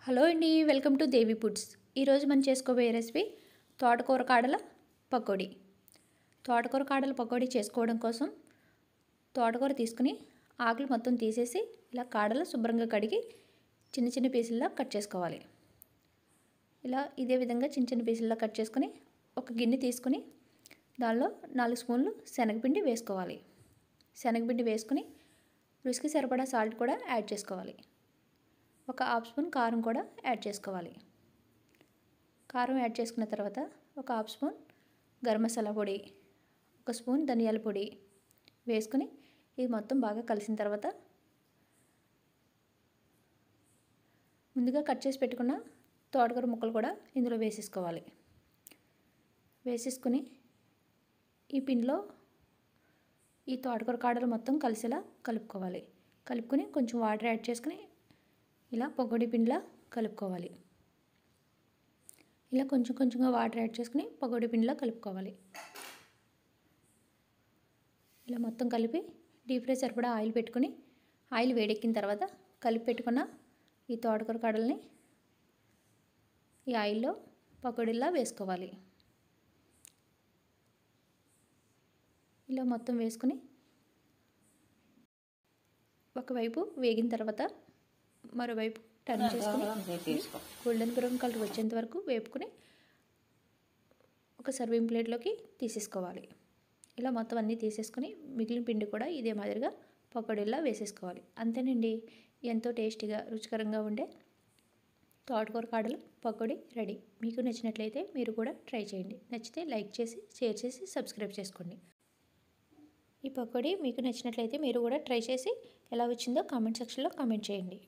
Hello అండి, welcome to Devi foods. ఈరోజు మనం చేసుకోబోయే రెసిపీ తోటకూర కాడల పకోడీ. తోటకూర కాడల పకోడీ చేసుకోవడం కోసం తోటకూర తీసుకుని ఆకులు మొత్తం తీసేసి ఇలా కాడలు శుభ్రంగా కడిగి చిన్న చిన్న పీసుల్లా కట్ చేసుకోవాలి. ఇలా ఇదే విధంగా చిన్న చిన్న పీసుల్లా కట్ చేసుకుని ఒక గిన్నె తీసుకుని దానిలో 4 స్పూన్లు శనగపిండి వేసుకోవాలి. శనగపిండి వేసుకుని రుచికి సరిపడా సాల్ట్ కూడా యాడ్ చేసుకోవాలి. ఒక హాఫ్ స్పూన్ కారం కూడా యాడ్ చేసుకోవాలి. కారం యాడ్ చేసుకున్న తర్వాత ఒక హాఫ్ స్పూన్ గరం మసాలా పొడి, ఒక స్పూన్ ధనియాల పొడి వేసుకుని ఇది మొత్తం బాగా కలిసిన తర్వాత ముందుగా కట్ చేసి పెట్టుకున్న తోటకూర ముక్కలు కూడా ఇందులో వేసేసుకోవాలి. వేసేసుకుని ఈ పిండిలో ఈ తోటకూర కాడలు మొత్తం కలిసేలా కలుపుకోవాలి. కలుపుకొని కొంచెం వాటర్ యాడ్ చేసుకుని ఇలా పకోడీ పిండిలా కలుపుకోవాలి. ఇలా కొంచెం కొంచెంగా వాటర్ యాడ్ చేసుకుని పకోడీ పిండిలా కలుపుకోవాలి. ఇలా మొత్తం కలిపి డీప్ ఫ్రై సరిపడా ఆయిల్ పెట్టుకుని ఆయిల్ వేడెక్కిన తర్వాత కలిపి పెట్టుకున్న ఈ తోటకూర కాడల్ని ఈ ఆయిల్లో పకోడీలా వేసుకోవాలి. ఇలా మొత్తం వేసుకుని ఒకవైపు వేగిన తర్వాత మరోవైపు టర్న్ చేసుకుని గోల్డెన్ బ్రౌన్ కలర్ వచ్చేంత వరకు వేపుకుని ఒక సర్వింగ్ ప్లేట్లోకి తీసేసుకోవాలి. ఇలా మొత్తం అన్నీ తీసేసుకుని మిగిలిన పిండి కూడా ఇదే మాదిరిగా పకోడీలా వేసేసుకోవాలి. అంతేనండి, ఎంతో టేస్టీగా రుచికరంగా ఉండే తోటకూర కాడలు పకోడీ రెడీ. మీకు నచ్చినట్లయితే మీరు కూడా ట్రై చేయండి. నచ్చితే లైక్ చేసి, షేర్ చేసి, సబ్స్క్రైబ్ చేసుకోండి. ఈ పకోడీ మీకు నచ్చినట్లయితే మీరు కూడా ట్రై చేసి ఎలా వచ్చిందో కామెంట్ సెక్షన్లో కామెంట్ చేయండి.